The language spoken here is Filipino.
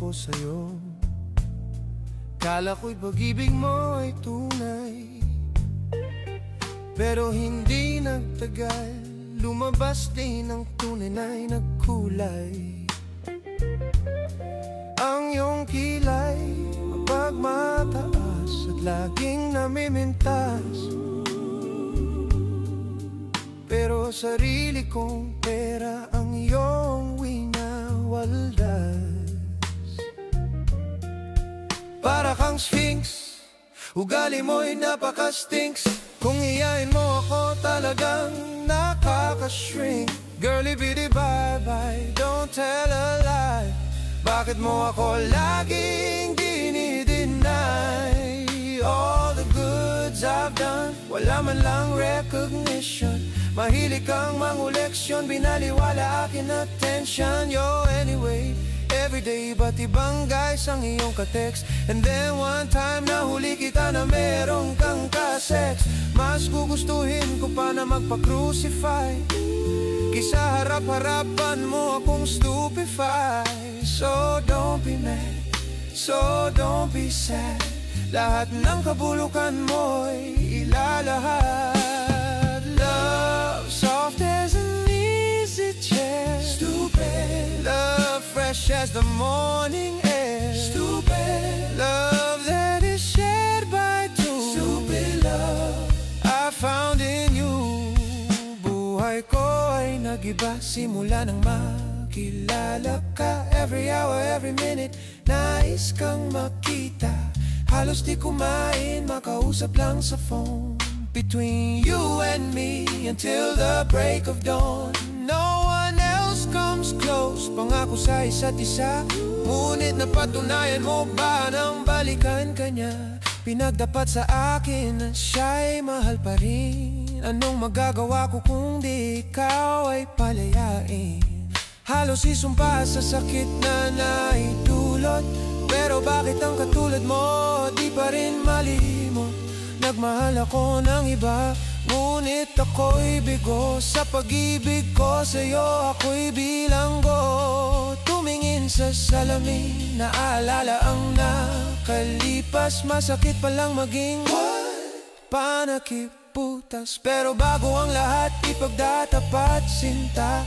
ako sa'yo. Kala ko'y pag-ibig mo ay tunay, pero hindi nagtagal, lumabas din ang tunay na'y nagkulay. Ang iyong kilay, mapagmataas at laging namimintas, pero sarili kong pera ang iyong winawaldas. Para kang sphinx, ugali mo'y napaka-stinks. Kung iyain mo ako talagang nakaka-shrink. Girlie bitty bye bye, don't tell a lie. Bakit mo ako laging dinideny? All the goods I've done, wala man lang recognition. Mahilig kang manguleksyon, binaliwala akin attention. Yo anyway, everyday iba't ibang guys ang iyong ka-text. And then one time nahuli kita na merong kang ka-sex. Mas gugustuhin ko pa na magpa-crucify kisa harap-harapan mo akong stupefy. So don't be mad, so don't be sad. Lahat ng kabulukan mo'y ilalahad. Love soft as an easy chair, stupid. Love fresh as the morning air, stupid. Love that is shared by two, stupid love I found in you. Buhay ko ay nag-iba simula nang makilala ka. Every hour, every minute, nais kang makita. Halos di kumain, makausap lang sa phone. Between you and me until the break of dawn. No one else comes close, pangako sa isa't isa. Ngunit napatunayan mo ba nang balikan ka niya? Pinagdapat sa akin na siya'y mahal pa rin. Anong magagawa ko kung di ikaw ay palayain? Halos isumpa sa sakit na naidulot, pero bakit ang katulad mo di pa rin malimot? Nagmahal ako ng iba, ngunit ako'y bigo. Sa pag-ibig ko sa'yo ako'y bilanggo. Tumingin sa salamin, naalala ang nakalipas. Masakit palang maging panakiputas, pero bago ang lahat ipagdatapat sinta.